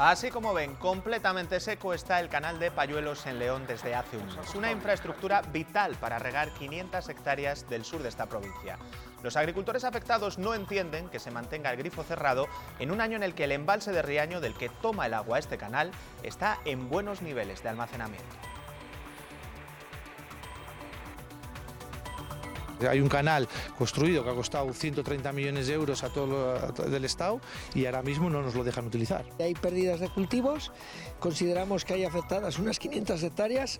Así como ven, completamente seco está el canal de Payuelos en León desde hace un mes. Una infraestructura vital para regar 500 hectáreas del sur de esta provincia. Los agricultores afectados no entienden que se mantenga el grifo cerrado en un año en el que el embalse de Riaño, del que toma el agua este canal, está en buenos niveles de almacenamiento. Hay un canal construido que ha costado 130 millones de euros a todo del Estado y ahora mismo no nos lo dejan utilizar. Hay pérdidas de cultivos, consideramos que hay afectadas unas 500 hectáreas.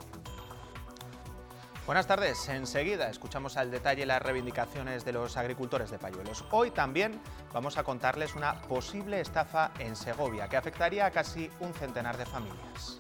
Buenas tardes, enseguida escuchamos al detalle las reivindicaciones de los agricultores de Payuelos. Hoy también vamos a contarles una posible estafa en Segovia que afectaría a casi un centenar de familias.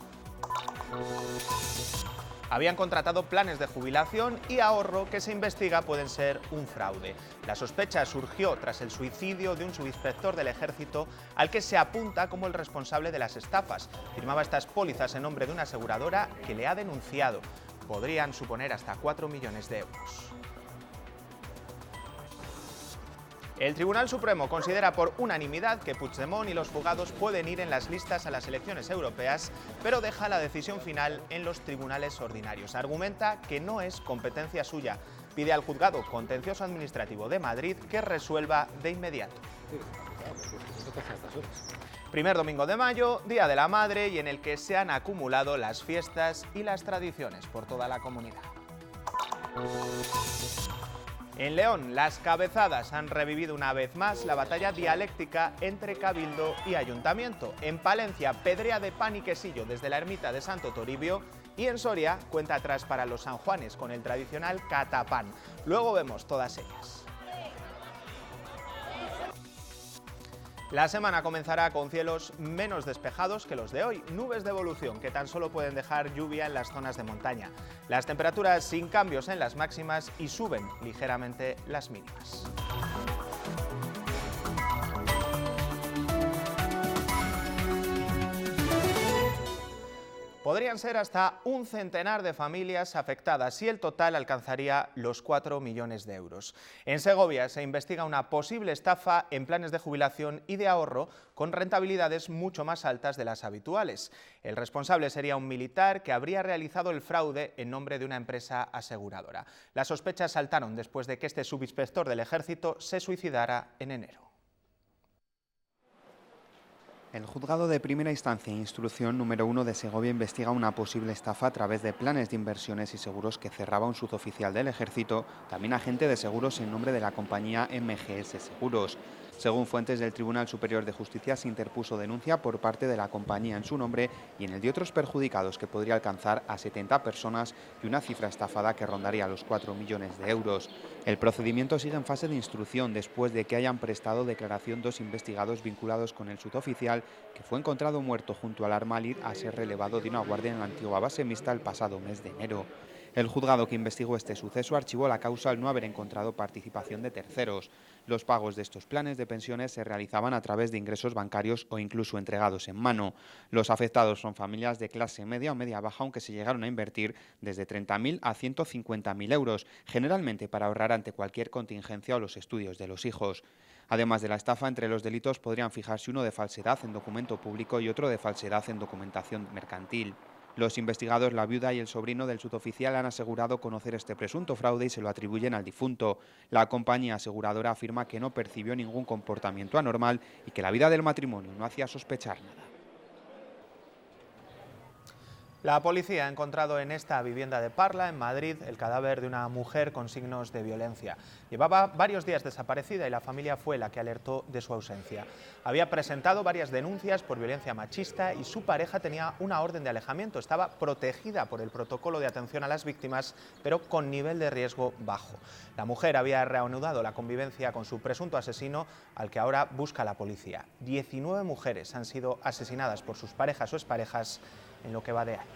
Habían contratado planes de jubilación y ahorro que se investiga pueden ser un fraude. La sospecha surgió tras el suicidio de un subinspector del Ejército al que se apunta como el responsable de las estafas. Firmaba estas pólizas en nombre de una aseguradora que le ha denunciado. Podrían suponer hasta 4 millones de euros. El Tribunal Supremo considera por unanimidad que Puigdemont y los fugados pueden ir en las listas a las elecciones europeas, pero deja la decisión final en los tribunales ordinarios. Argumenta que no es competencia suya. Pide al Juzgado Contencioso Administrativo de Madrid que resuelva de inmediato. Primer domingo de mayo, Día de la Madre, y en el que se han acumulado las fiestas y las tradiciones por toda la comunidad. En León, las cabezadas han revivido una vez más la batalla dialéctica entre Cabildo y Ayuntamiento. En Palencia, pedrea de pan y quesillo desde la ermita de Santo Toribio, y en Soria, cuenta atrás para los sanjuanes con el tradicional catapán. Luego vemos todas ellas. La semana comenzará con cielos menos despejados que los de hoy, nubes de evolución que tan solo pueden dejar lluvia en las zonas de montaña. Las temperaturas sin cambios en las máximas y suben ligeramente las mínimas. Podrían ser hasta un centenar de familias afectadas y el total alcanzaría los 4 millones de euros. En Segovia se investiga una posible estafa en planes de jubilación y de ahorro con rentabilidades mucho más altas de las habituales. El responsable sería un militar que habría realizado el fraude en nombre de una empresa aseguradora. Las sospechas saltaron después de que este subinspector del Ejército se suicidara en enero. El Juzgado de Primera Instancia e Instrucción número 1 de Segovia investiga una posible estafa a través de planes de inversiones y seguros que cerraba un suboficial del Ejército, también agente de seguros en nombre de la compañía MGS Seguros. Según fuentes del Tribunal Superior de Justicia, se interpuso denuncia por parte de la compañía en su nombre y en el de otros perjudicados que podría alcanzar a 70 personas y una cifra estafada que rondaría los 4 millones de euros. El procedimiento sigue en fase de instrucción después de que hayan prestado declaración 2 investigados vinculados con el suboficial que fue encontrado muerto junto al arma al ir a ser relevado de una guardia en la antigua base mixta el pasado mes de enero. El juzgado que investigó este suceso archivó la causa al no haber encontrado participación de terceros. Los pagos de estos planes de pensiones se realizaban a través de ingresos bancarios o incluso entregados en mano. Los afectados son familias de clase media o media baja, aunque se llegaron a invertir desde 30.000 a 150.000 euros, generalmente para ahorrar ante cualquier contingencia o los estudios de los hijos. Además de la estafa, entre los delitos podrían fijarse uno de falsedad en documento público y otro de falsedad en documentación mercantil. Los investigados, la viuda y el sobrino del suboficial, han asegurado conocer este presunto fraude y se lo atribuyen al difunto. La compañía aseguradora afirma que no percibió ningún comportamiento anormal y que la vida del matrimonio no hacía sospechar nada. La policía ha encontrado en esta vivienda de Parla, en Madrid, el cadáver de una mujer con signos de violencia. Llevaba varios días desaparecida y la familia fue la que alertó de su ausencia. Había presentado varias denuncias por violencia machista y su pareja tenía una orden de alejamiento. Estaba protegida por el protocolo de atención a las víctimas, pero con nivel de riesgo bajo. La mujer había reanudado la convivencia con su presunto asesino, al que ahora busca la policía. 19 mujeres han sido asesinadas por sus parejas o exparejas en lo que va de año.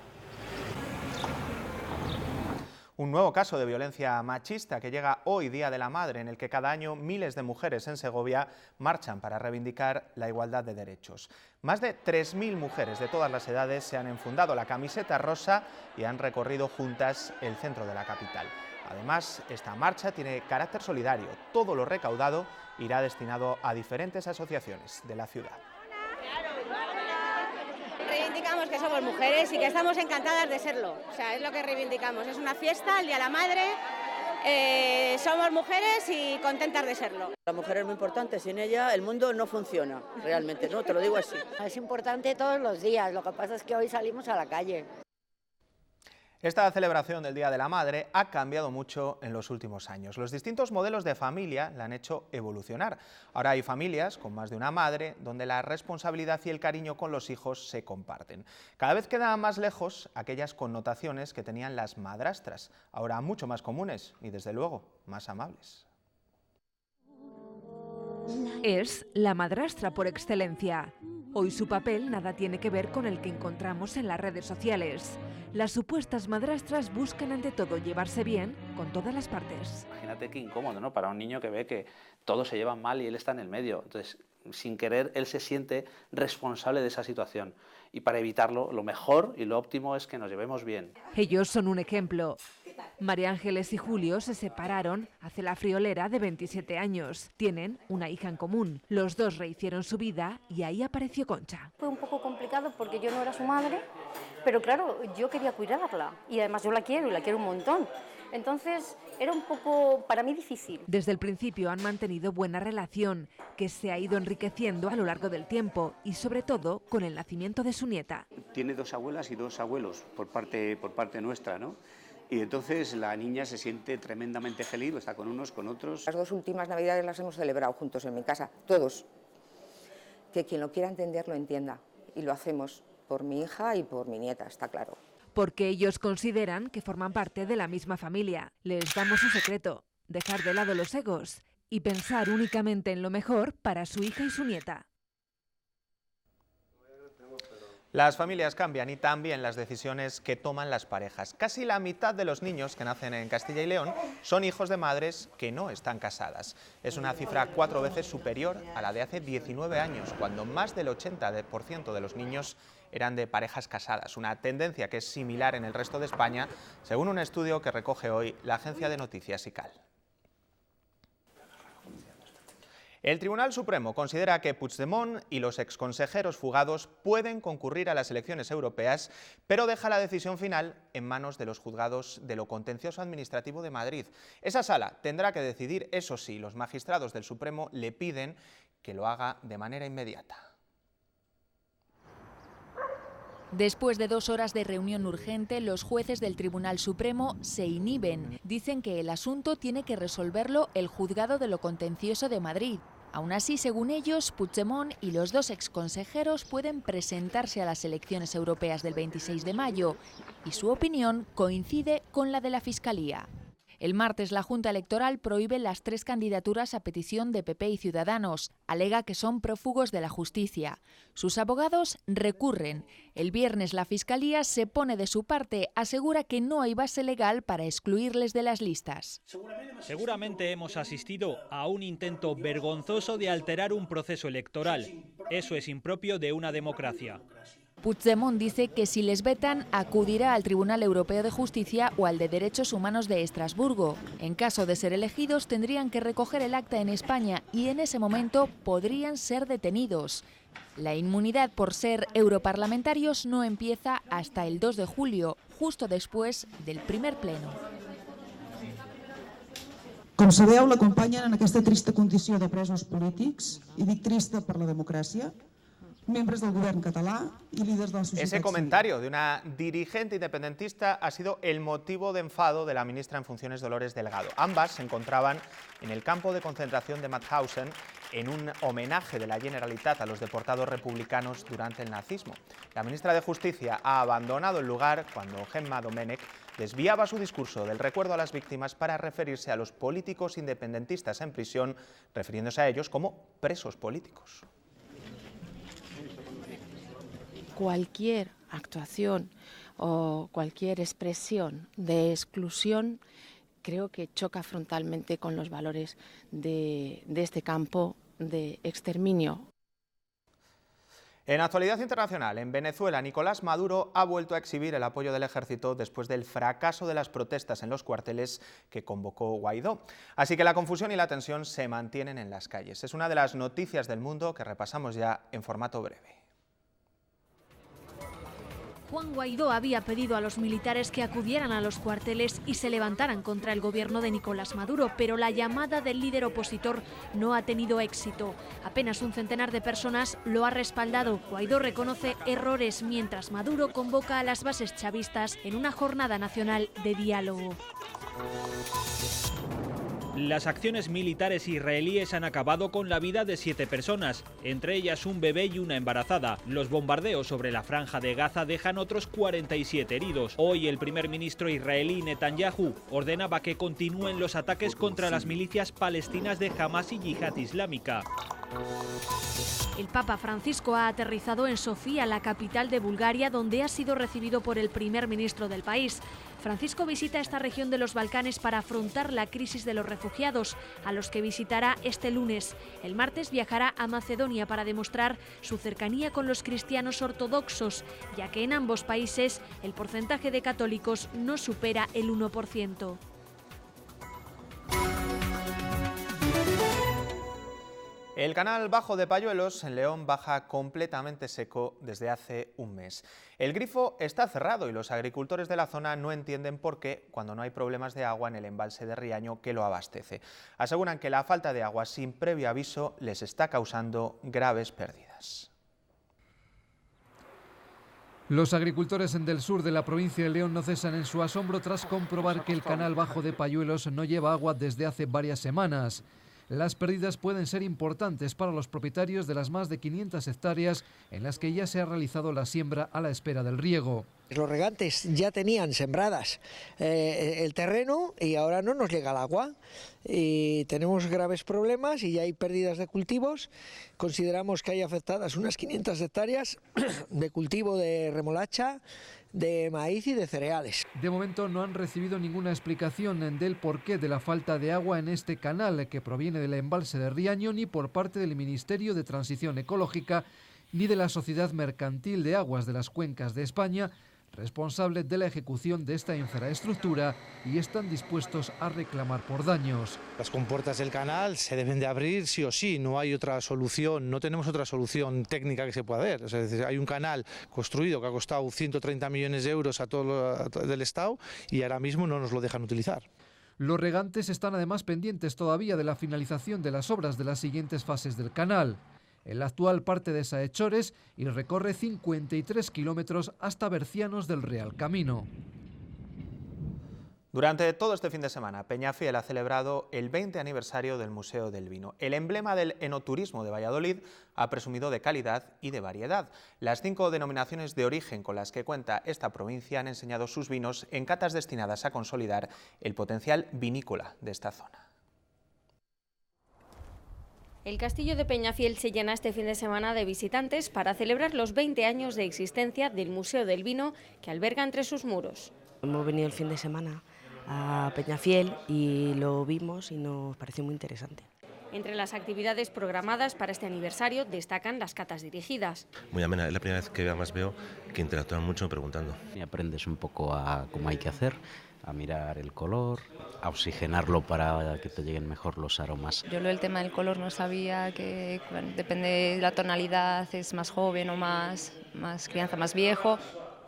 Un nuevo caso de violencia machista que llega hoy, Día de la Madre, en el que cada año miles de mujeres en Segovia marchan para reivindicar la igualdad de derechos. Más de 3.000 mujeres de todas las edades se han enfundado la camiseta rosa y han recorrido juntas el centro de la capital. Además, esta marcha tiene carácter solidario. Todo lo recaudado irá destinado a diferentes asociaciones de la ciudad. reivindicamos que somos mujeres y que estamos encantadas de serlo. O sea, es lo que reivindicamos. Es una fiesta, el Día de la Madre. Somos mujeres y contentas de serlo. La mujer es muy importante, sin ella el mundo no funciona, realmente, ¿no? Te lo digo así. Es importante todos los días, lo que pasa es que hoy salimos a la calle. Esta celebración del Día de la Madre ha cambiado mucho en los últimos años. Los distintos modelos de familia la han hecho evolucionar. Ahora hay familias con más de una madre donde la responsabilidad y el cariño con los hijos se comparten. Cada vez quedan más lejos aquellas connotaciones que tenían las madrastras, ahora mucho más comunes y desde luego más amables. Es la madrastra por excelencia. Hoy su papel nada tiene que ver con el que encontramos en las redes sociales. Las supuestas madrastras buscan ante todo llevarse bien con todas las partes. Imagínate qué incómodo, ¿no? Para un niño que ve que todos se llevan mal y él está en el medio. Entonces, sin querer, él se siente responsable de esa situación. Y para evitarlo, lo mejor y lo óptimo es que nos llevemos bien. Ellos son un ejemplo. María Ángeles y Julio se separaron hace la friolera de 27 años. Tienen una hija en común. Los dos rehicieron su vida y ahí apareció Concha. Fue un poco complicado porque yo no era su madre, pero claro, yo quería cuidarla y además yo la quiero y la quiero un montón. Entonces era un poco para mí difícil. Desde el principio han mantenido buena relación, que se ha ido enriqueciendo a lo largo del tiempo y sobre todo con el nacimiento de su nieta. Tiene 2 abuelas y 2 abuelos por parte nuestra, ¿no? Y entonces la niña se siente tremendamente feliz, está con unos, con otros. Las 2 últimas Navidades las hemos celebrado juntos en mi casa, todos. Que quien lo quiera entender lo entienda. Y lo hacemos por mi hija y por mi nieta, está claro. Porque ellos consideran que forman parte de la misma familia. Les damos un secreto: dejar de lado los egos y pensar únicamente en lo mejor para su hija y su nieta. Las familias cambian y también las decisiones que toman las parejas. Casi la mitad de los niños que nacen en Castilla y León son hijos de madres que no están casadas. Es una cifra 4 veces superior a la de hace 19 años, cuando más del 80% de los niños eran de parejas casadas. Una tendencia que es similar en el resto de España, según un estudio que recoge hoy la agencia de noticias ICAL. El Tribunal Supremo considera que Puigdemont y los exconsejeros fugados pueden concurrir a las elecciones europeas, pero deja la decisión final en manos de los juzgados de lo contencioso administrativo de Madrid. Esa sala tendrá que decidir, eso sí, los magistrados del Supremo le piden que lo haga de manera inmediata. Después de 2 horas de reunión urgente, los jueces del Tribunal Supremo se inhiben. Dicen que el asunto tiene que resolverlo el Juzgado de lo Contencioso de Madrid. Aún así, según ellos, Puigdemont y los 2 exconsejeros pueden presentarse a las elecciones europeas del 26 de mayo y su opinión coincide con la de la Fiscalía. El martes la Junta Electoral prohíbe las 3 candidaturas a petición de PP y Ciudadanos. Alega que son prófugos de la justicia. Sus abogados recurren. El viernes la Fiscalía se pone de su parte, asegura que no hay base legal para excluirles de las listas. Seguramente hemos asistido a un intento vergonzoso de alterar un proceso electoral. Eso es impropio de una democracia. Puigdemont dice que si les vetan, acudirá al Tribunal Europeo de Justicia o al de Derechos Humanos de Estrasburgo. En caso de ser elegidos, tendrían que recoger el acta en España y en ese momento podrían ser detenidos. La inmunidad por ser europarlamentarios no empieza hasta el 2 de julio, justo después del primer pleno. Com sabeu, l'acompanyen en aquesta trista condició de presos polítics, i dic trista per la democràcia, miembros del gobierno catalán y líderes de la sociedad Ese comentario de una dirigente independentista ha sido el motivo de enfado de la ministra en funciones Dolores Delgado. Ambas se encontraban en el campo de concentración de Mauthausen en un homenaje de la Generalitat a los deportados republicanos durante el nazismo. La ministra de Justicia ha abandonado el lugar cuando Gemma Domènech desviaba su discurso del recuerdo a las víctimas para referirse a los políticos independentistas en prisión, refiriéndose a ellos como presos políticos. Cualquier actuación o cualquier expresión de exclusión creo que choca frontalmente con los valores de este campo de exterminio. En actualidad internacional, en Venezuela, Nicolás Maduro ha vuelto a exhibir el apoyo del ejército después del fracaso de las protestas en los cuarteles que convocó Guaidó. Así que la confusión y la tensión se mantienen en las calles. Es una de las noticias del mundo que repasamos ya en formato breve. Juan Guaidó había pedido a los militares que acudieran a los cuarteles y se levantaran contra el gobierno de Nicolás Maduro, pero la llamada del líder opositor no ha tenido éxito. Apenas un centenar de personas lo ha respaldado. Guaidó reconoce errores mientras Maduro convoca a las bases chavistas en una jornada nacional de diálogo. Las acciones militares israelíes han acabado con la vida de 7 personas, entre ellas un bebé y una embarazada. Los bombardeos sobre la franja de Gaza dejan otros 47 heridos. Hoy el primer ministro israelí Netanyahu ordenaba que continúen los ataques contra las milicias palestinas de Hamas y Yihad Islámica. El Papa Francisco ha aterrizado en Sofía, la capital de Bulgaria, donde ha sido recibido por el primer ministro del país. Francisco visita esta región de los Balcanes para afrontar la crisis de los refugiados, a los que visitará este lunes. El martes viajará a Macedonia para demostrar su cercanía con los cristianos ortodoxos, ya que en ambos países el porcentaje de católicos no supera el 1%. El canal Bajo de Payuelos, en León, baja completamente seco desde hace un mes. El grifo está cerrado y los agricultores de la zona no entienden por qué, cuando no hay problemas de agua en el embalse de Riaño que lo abastece. Aseguran que la falta de agua sin previo aviso les está causando graves pérdidas. Los agricultores del sur de la provincia de León no cesan en su asombro tras comprobar que el canal Bajo de Payuelos no lleva agua desde hace varias semanas. Las pérdidas pueden ser importantes para los propietarios de las más de 500 hectáreas en las que ya se ha realizado la siembra a la espera del riego. Los regantes ya tenían sembradas el terreno y ahora no nos llega el agua y tenemos graves problemas y ya hay pérdidas de cultivos. Consideramos que hay afectadas unas 500 hectáreas de cultivo de remolacha, de maíz y de cereales. De momento no han recibido ninguna explicación del porqué de la falta de agua en este canal que proviene del embalse de Riaño, ni por parte del Ministerio de Transición Ecológica ni de la Sociedad Mercantil de Aguas de las Cuencas de España, responsable de la ejecución de esta infraestructura, y están dispuestos a reclamar por daños. Las compuertas del canal se deben de abrir sí o sí, no hay otra solución, no tenemos otra solución técnica que se pueda hacer. O sea, es decir, hay un canal construido que ha costado 130 millones de euros a todo del Estado y ahora mismo no nos lo dejan utilizar. Los regantes están además pendientes todavía de la finalización de las obras de las siguientes fases del canal. El actual parte de Saechores y recorre 53 kilómetros hasta Bercianos del Real Camino. Durante todo este fin de semana, Peñafiel ha celebrado el 20 aniversario del Museo del Vino. El emblema del enoturismo de Valladolid ha presumido de calidad y de variedad. Las 5 denominaciones de origen con las que cuenta esta provincia han enseñado sus vinos en catas destinadas a consolidar el potencial vinícola de esta zona. El castillo de Peñafiel se llena este fin de semana de visitantes para celebrar los 20 años de existencia del Museo del Vino que alberga entre sus muros. Hemos venido el fin de semana a Peñafiel y lo vimos y nos pareció muy interesante. Entre las actividades programadas para este aniversario destacan las catas dirigidas. Muy amena, es la primera vez que además veo que interactúan mucho preguntando. Y aprendes un poco a cómo hay que hacer, a mirar el color, a oxigenarlo para que te lleguen mejor los aromas. Yo el tema del color no sabía que bueno, depende de la tonalidad, es más joven o más crianza, más viejo.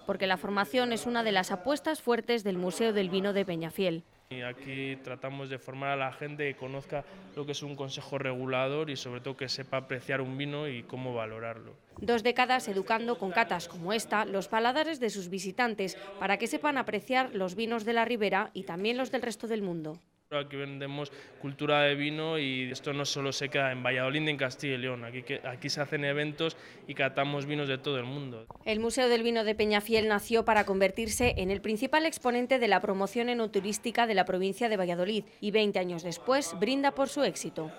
Porque la formación es una de las apuestas fuertes del Museo del Vino de Peñafiel. Y aquí tratamos de formar a la gente que conozca lo que es un consejo regulador y sobre todo que sepa apreciar un vino y cómo valorarlo. 2 décadas educando con catas como esta los paladares de sus visitantes para que sepan apreciar los vinos de la Ribera y también los del resto del mundo. Aquí vendemos cultura de vino y esto no solo se queda en Valladolid ni en Castilla y León, aquí se hacen eventos y catamos vinos de todo el mundo. El Museo del Vino de Peñafiel nació para convertirse en el principal exponente de la promoción enoturística de la provincia de Valladolid y 20 años después brinda por su éxito.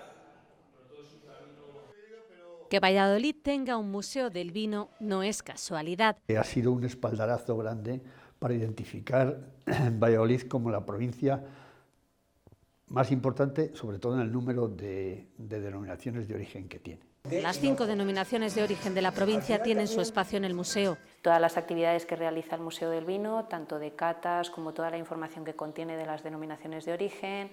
Que Valladolid tenga un museo del vino no es casualidad. Ha sido un espaldarazo grande para identificar Valladolid como la provincia más importante, sobre todo en el número de denominaciones de origen que tiene. Las 5 denominaciones de origen de la provincia tienen su espacio en el museo. Todas las actividades que realiza el Museo del Vino, tanto de catas como toda la información que contiene de las denominaciones de origen,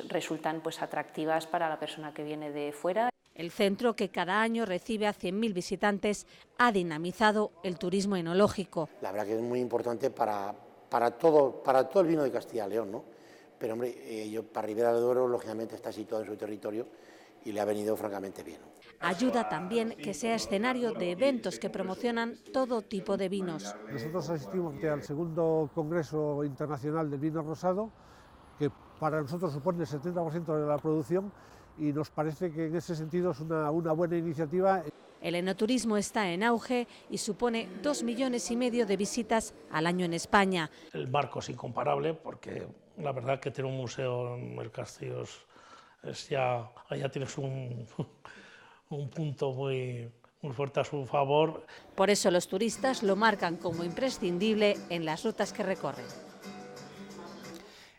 resultan atractivas para la persona que viene de fuera. El centro, que cada año recibe a 100.000 visitantes, ha dinamizado el turismo enológico. La verdad que es muy importante para todo el vino de Castilla y León, ¿no? Pero hombre, para Ribera del Duero, lógicamente, está situado en su territorio y le ha venido francamente bien. Ayuda también que sea escenario de eventos que promocionan todo tipo de vinos. Nosotros asistimos al segundo Congreso Internacional del Vino Rosado, que para nosotros supone el 70% de la producción, y nos parece que en ese sentido es una buena iniciativa. El enoturismo está en auge y supone 2,5 millones de visitas al año en España. El marco es incomparable porque la verdad que tener un museo en el castillo allá tienes un punto muy fuerte a su favor. Por eso los turistas lo marcan como imprescindible en las rutas que recorren.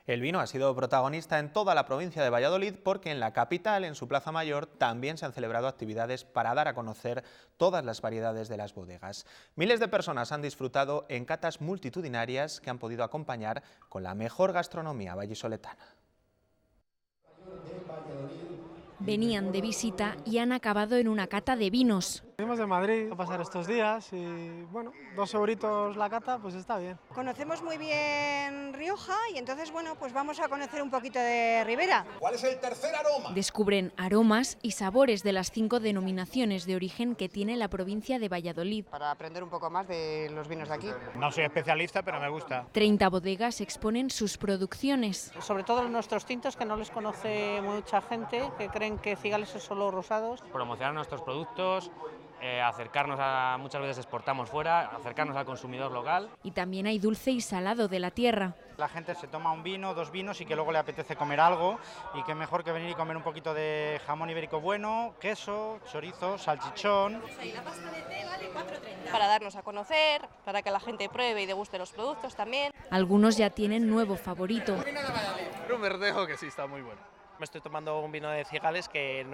El vino ha sido protagonista en toda la provincia de Valladolid porque en la capital, en su Plaza Mayor, también se han celebrado actividades para dar a conocer todas las variedades de las bodegas. Miles de personas han disfrutado en catas multitudinarias que han podido acompañar con la mejor gastronomía vallisoletana. Venían de visita y han acabado en una cata de vinos. Venimos de Madrid a pasar estos días y bueno, 2 euritos la cata, pues está bien. Conocemos muy bien Rioja y entonces bueno, pues vamos a conocer un poquito de Ribera. ¿Cuál es el tercer aroma? Descubren aromas y sabores de las 5 denominaciones de origen que tiene la provincia de Valladolid. Para aprender un poco más de los vinos de aquí. No soy especialista, pero me gusta. 30 bodegas exponen sus producciones. Sobre todo nuestros tintos, que no les conoce mucha gente, que creen que Cigales es solo rosados. Promocionar nuestros productos, acercarnos muchas veces exportamos fuera, acercarnos al consumidor local. Y también hay dulce y salado de la tierra. La gente se toma un vino, 2 vinos y que luego le apetece comer algo, y qué mejor que venir y comer un poquito de jamón ibérico bueno, queso, chorizo, salchichón. La pasta de té vale 4,30. Para darnos a conocer, para que la gente pruebe y deguste los productos también. Algunos ya tienen nuevo favorito. Un verdejo que sí está muy bueno. Me estoy tomando un vino de Cigales que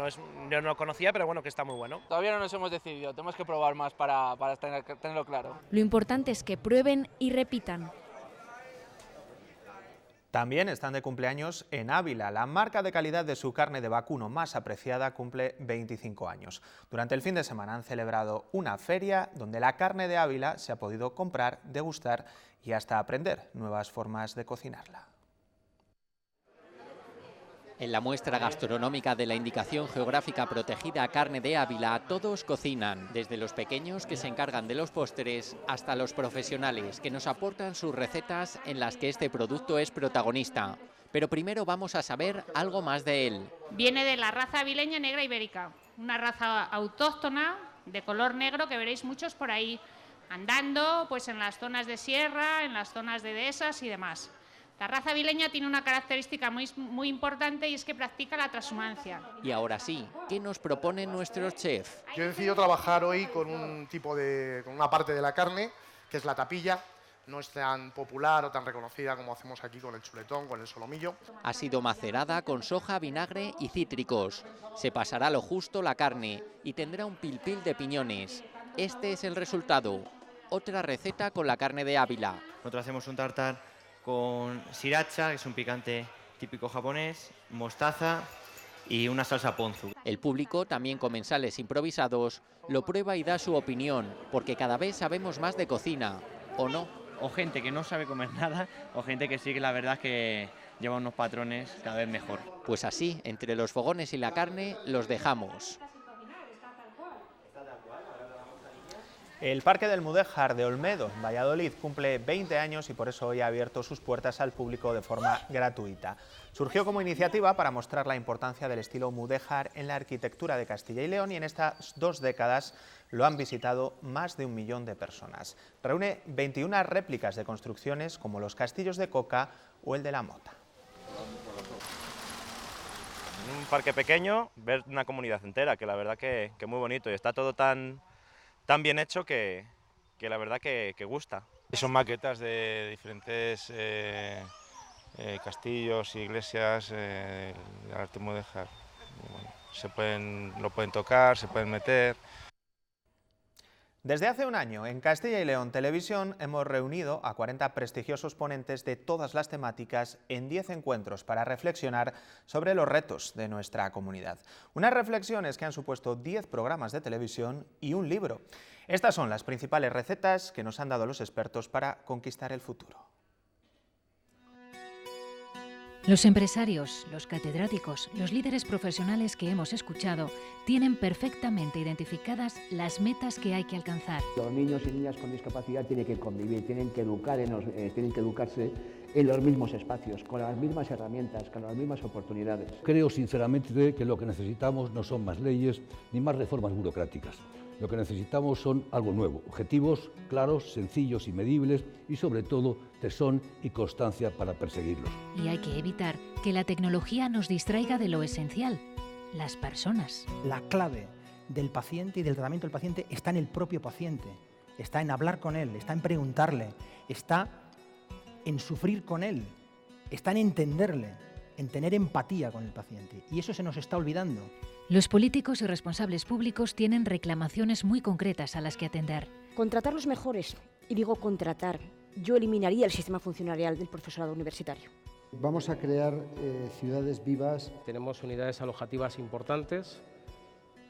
yo no lo conocía, pero bueno, que está muy bueno. Todavía no nos hemos decidido, tenemos que probar más para tenerlo claro. Lo importante es que prueben y repitan. También están de cumpleaños en Ávila. La marca de calidad de su carne de vacuno más apreciada cumple 25 años. Durante el fin de semana han celebrado una feria donde la carne de Ávila se ha podido comprar, degustar y hasta aprender nuevas formas de cocinarla. En la muestra gastronómica de la Indicación Geográfica Protegida Carne de Ávila, todos cocinan, desde los pequeños que se encargan de los postres hasta los profesionales que nos aportan sus recetas en las que este producto es protagonista. Pero primero vamos a saber algo más de él. Viene de la raza avileña negra ibérica, una raza autóctona de color negro que veréis muchos por ahí andando, pues en las zonas de sierra, en las zonas de dehesas y demás. La raza avileña tiene una característica muy importante y es que practica la transhumancia. Y ahora sí, ¿qué nos proponen nuestros chefs? Yo he decidido trabajar hoy con con una parte de la carne, que es la tapilla. No es tan popular o tan reconocida como hacemos aquí con el chuletón, con el solomillo. Ha sido macerada con soja, vinagre y cítricos. Se pasará lo justo la carne y tendrá un pil-pil de piñones. Este es el resultado. Otra receta con la carne de Ávila. Nosotros hacemos un tartar con sriracha, que es un picante típico japonés, mostaza y una salsa ponzu. El público, también comensales improvisados, lo prueba y da su opinión, porque cada vez sabemos más de cocina, ¿o no? O gente que no sabe comer nada, o gente que sí que la verdad es que lleva unos patrones cada vez mejor. Pues así, entre los fogones y la carne, los dejamos. El Parque del Mudéjar de Olmedo, en Valladolid, cumple 20 años y por eso hoy ha abierto sus puertas al público de forma gratuita. Surgió como iniciativa para mostrar la importancia del estilo mudéjar en la arquitectura de Castilla y León y en estas 2 décadas lo han visitado más de 1 millón de personas. Reúne 21 réplicas de construcciones como los castillos de Coca o el de la Mota. En un parque pequeño, ver una comunidad entera, que la verdad que muy bonito y está todo tan bien hecho que la verdad que gusta. Son maquetas de diferentes castillos, iglesias, el arte mudéjar. Bueno, lo pueden tocar, se pueden meter. Desde hace un año, en Castilla y León Televisión hemos reunido a 40 prestigiosos ponentes de todas las temáticas en 10 encuentros para reflexionar sobre los retos de nuestra comunidad. Unas reflexiones que han supuesto 10 programas de televisión y un libro. Estas son las principales recetas que nos han dado los expertos para conquistar el futuro. Los empresarios, los catedráticos, los líderes profesionales que hemos escuchado tienen perfectamente identificadas las metas que hay que alcanzar. Los niños y niñas con discapacidad tienen que convivir, tienen que educarse en los mismos espacios, con las mismas herramientas, con las mismas oportunidades. Creo sinceramente que lo que necesitamos no son más leyes ni más reformas burocráticas. Lo que necesitamos son algo nuevo, objetivos claros, sencillos y medibles y sobre todo tesón y constancia para perseguirlos. Y hay que evitar que la tecnología nos distraiga de lo esencial, las personas. La clave del paciente y del tratamiento del paciente está en el propio paciente, está en hablar con él, está en preguntarle, está en sufrir con él, está en entenderle, en tener empatía con el paciente. Y eso se nos está olvidando. Los políticos y responsables públicos tienen reclamaciones muy concretas a las que atender. Contratar los mejores, y digo contratar. Yo eliminaría el sistema funcionarial del profesorado universitario. Vamos a crear ciudades vivas. Tenemos unidades alojativas importantes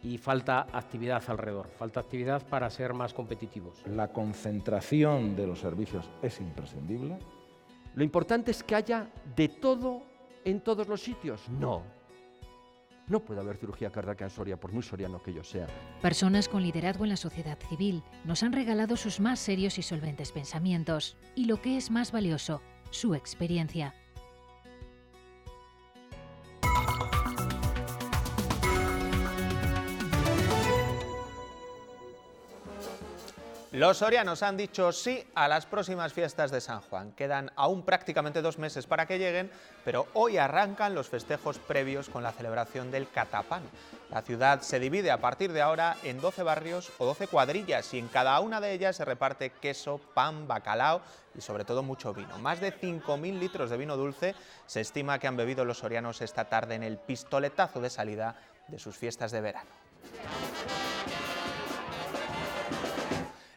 y falta actividad alrededor, falta actividad para ser más competitivos. La concentración de los servicios es imprescindible. Lo importante es que haya de todo en todos los sitios. No puede haber cirugía cardíaca en Soria, por muy soriano que yo sea. Personas con liderazgo en la sociedad civil nos han regalado sus más serios y solventes pensamientos y, lo que es más valioso, su experiencia. Los sorianos han dicho sí a las próximas fiestas de San Juan. Quedan aún prácticamente 2 meses para que lleguen, pero hoy arrancan los festejos previos con la celebración del Catapán. La ciudad se divide a partir de ahora en 12 barrios o 12 cuadrillas y en cada una de ellas se reparte queso, pan, bacalao y sobre todo mucho vino. Más de 5.000 litros de vino dulce se estima que han bebido los sorianos esta tarde en el pistoletazo de salida de sus fiestas de verano.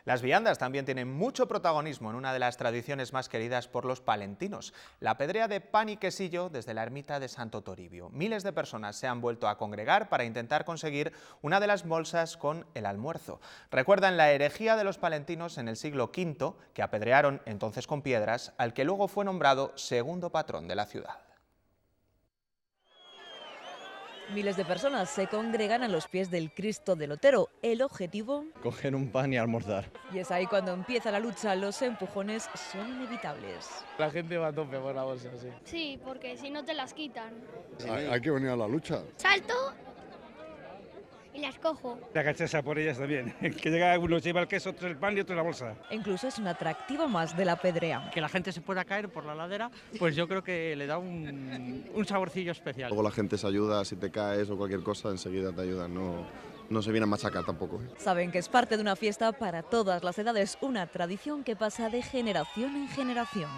Las viandas también tienen mucho protagonismo en una de las tradiciones más queridas por los palentinos, la pedrea de pan y quesillo desde la ermita de Santo Toribio. Miles de personas se han vuelto a congregar para intentar conseguir una de las bolsas con el almuerzo. Recuerdan la herejía de los palentinos en el siglo V, que apedrearon entonces con piedras al que luego fue nombrado segundo patrón de la ciudad. Miles de personas se congregan a los pies del Cristo del Otero. El objetivo: coger un pan y almorzar. Y es ahí cuando empieza la lucha. Los empujones son inevitables. La gente va a tope por la bolsa, sí. Sí, porque si no te las quitan. Sí. Hay que venir a la lucha. Salto y las cojo. La cachaza por ellas también. Que llega uno lleva el queso, otro el pan y otro la bolsa. E incluso es un atractivo más de la pedrea. Que la gente se pueda caer por la ladera, pues yo creo que le da un saborcillo especial. Luego la gente se ayuda, si te caes o cualquier cosa, enseguida te ayudan, no se viene a machacar tampoco. Saben que es parte de una fiesta para todas las edades, una tradición que pasa de generación en generación.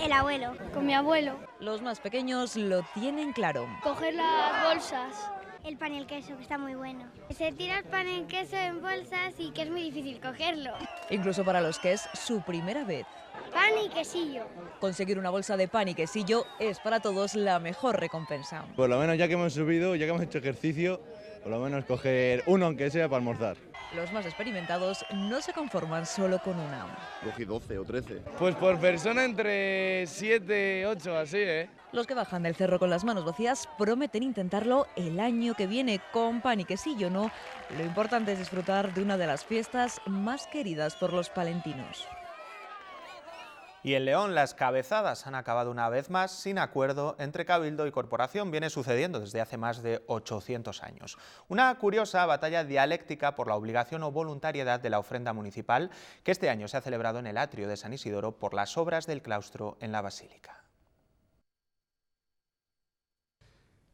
El abuelo, con mi abuelo. Los más pequeños lo tienen claro. Coger las bolsas. El pan y el queso, que está muy bueno. Se tira el pan y queso en bolsas y que es muy difícil cogerlo. Incluso para los que es su primera vez. Pan y quesillo. Conseguir una bolsa de pan y quesillo es para todos la mejor recompensa. Por lo menos ya que hemos subido, ya que hemos hecho ejercicio, por lo menos coger uno aunque sea para almorzar. Los más experimentados no se conforman solo con una. Cogí 12 o 13. Pues por persona entre 7, 8, así, ¿eh? Los que bajan del cerro con las manos vacías prometen intentarlo el año que viene con pan y quesillo, ¿no? Lo importante es disfrutar de una de las fiestas más queridas por los palentinos. Y en León las cabezadas han acabado una vez más sin acuerdo entre Cabildo y Corporación. Viene sucediendo desde hace más de 800 años. Una curiosa batalla dialéctica por la obligación o voluntariedad de la ofrenda municipal que este año se ha celebrado en el atrio de San Isidoro por las obras del claustro en la Basílica.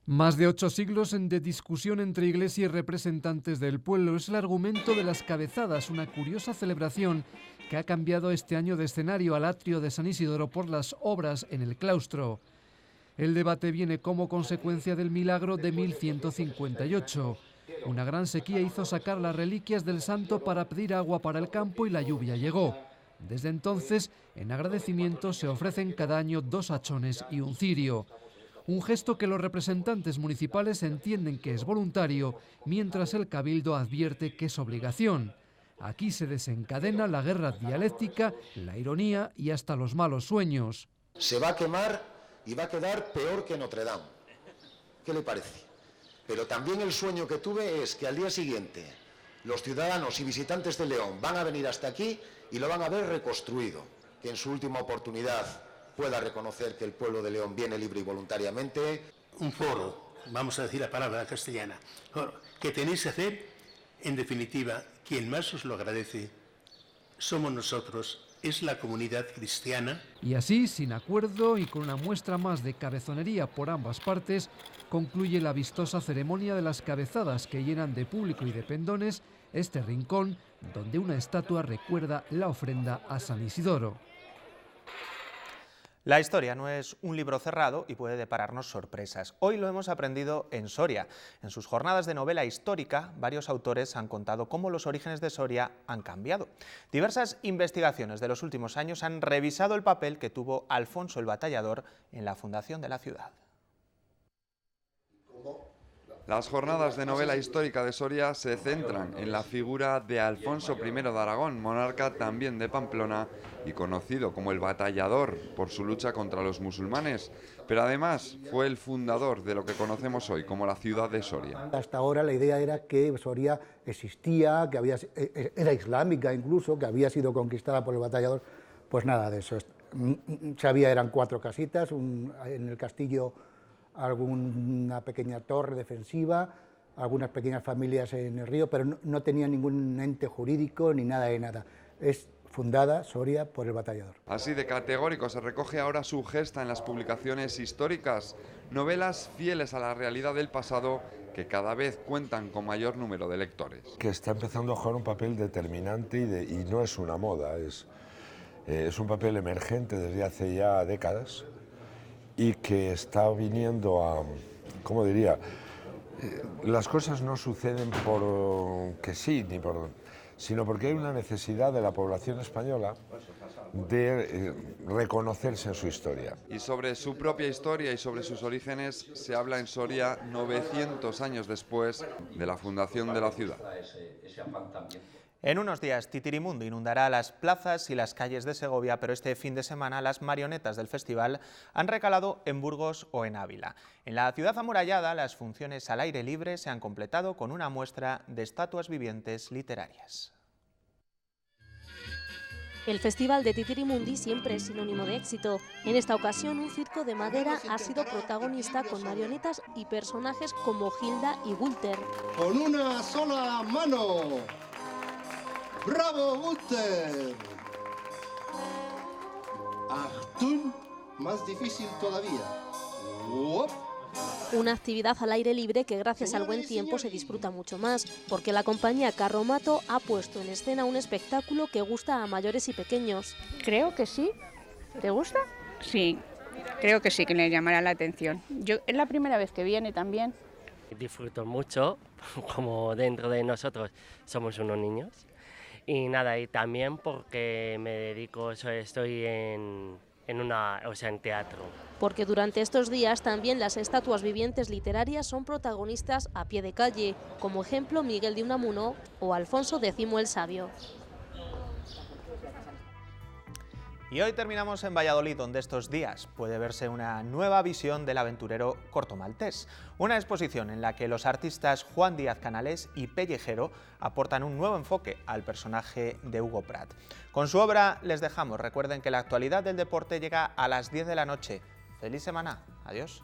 Más de 8 siglos de discusión entre Iglesia y representantes del pueblo es el argumento de las cabezadas, una curiosa celebración que ha cambiado este año de escenario al atrio de San Isidoro por las obras en el claustro. El debate viene como consecuencia del milagro de 1158. Una gran sequía hizo sacar las reliquias del santo para pedir agua para el campo y la lluvia llegó. Desde entonces, en agradecimiento, se ofrecen cada año 2 hachones y un cirio. Un gesto que los representantes municipales entienden que es voluntario, mientras el cabildo advierte que es obligación. Aquí se desencadena la guerra dialéctica, la ironía y hasta los malos sueños. Se va a quemar y va a quedar peor que Notre Dame. ¿Qué le parece? Pero también el sueño que tuve es que al día siguiente los ciudadanos y visitantes de León van a venir hasta aquí y lo van a ver reconstruido, que en su última oportunidad pueda reconocer que el pueblo de León viene libre y voluntariamente. Un foro, vamos a decir la palabra castellana, que tenéis que hacer, en definitiva, quien más os lo agradece somos nosotros, es la comunidad cristiana. Y así, sin acuerdo y con una muestra más de cabezonería por ambas partes, concluye la vistosa ceremonia de las cabezadas que llenan de público y de pendones este rincón donde una estatua recuerda la ofrenda a San Isidoro. La historia no es un libro cerrado y puede depararnos sorpresas. Hoy lo hemos aprendido en Soria. En sus jornadas de novela histórica, varios autores han contado cómo los orígenes de Soria han cambiado. Diversas investigaciones de los últimos años han revisado el papel que tuvo Alfonso el Batallador en la fundación de la ciudad. Las jornadas de novela histórica de Soria se centran en la figura de Alfonso I de Aragón, monarca también de Pamplona y conocido como el Batallador por su lucha contra los musulmanes, pero además fue el fundador de lo que conocemos hoy como la ciudad de Soria. Hasta ahora la idea era que Soria existía, que era islámica incluso, que había sido conquistada por el Batallador. Pues nada de eso. Sabía, eran 4 casitas, en el castillo alguna pequeña torre defensiva, algunas pequeñas familias en el río, pero no tenía ningún ente jurídico ni nada de nada. Es fundada Soria por el Batallador. Así de categórico se recoge ahora su gesta en las publicaciones históricas, novelas fieles a la realidad del pasado que cada vez cuentan con mayor número de lectores. Que está empezando a jugar un papel determinante y no es una moda, es un papel emergente desde hace ya décadas y que está viniendo a, ¿cómo diría? Las cosas no suceden porque sí, sino porque hay una necesidad de la población española de reconocerse en su historia. Y sobre su propia historia y sobre sus orígenes se habla en Soria 900 años después de la fundación de la ciudad. En unos días, Titirimundo inundará las plazas y las calles de Segovia, pero este fin de semana las marionetas del festival han recalado en Burgos o en Ávila. En la ciudad amurallada, las funciones al aire libre se han completado con una muestra de estatuas vivientes literarias. El Festival de Titirimundi siempre es sinónimo de éxito. En esta ocasión, un circo de madera ha sido protagonista con marionetas y personajes como Hilda y Walter. Con una sola mano. ¡Bravo, Walter! Achtung, más difícil todavía. ¡Uop! Una actividad al aire libre que gracias al buen tiempo se disfruta mucho más, porque la compañía Carromato ha puesto en escena un espectáculo que gusta a mayores y pequeños. Creo que sí. ¿Te gusta? Sí, creo que sí, que le llamará la atención. Es la primera vez que viene también. Disfruto mucho, como dentro de nosotros somos unos niños. Y nada, y también porque me dedico, estoy en teatro. Porque durante estos días también las estatuas vivientes literarias son protagonistas a pie de calle, como ejemplo Miguel de Unamuno o Alfonso X el Sabio. Y hoy terminamos en Valladolid, donde estos días puede verse una nueva visión del aventurero cortomaltés. Una exposición en la que los artistas Juan Díaz Canales y Pellejero aportan un nuevo enfoque al personaje de Hugo Pratt. Con su obra les dejamos. Recuerden que la actualidad del deporte llega a las 10 de la noche. ¡Feliz semana! Adiós.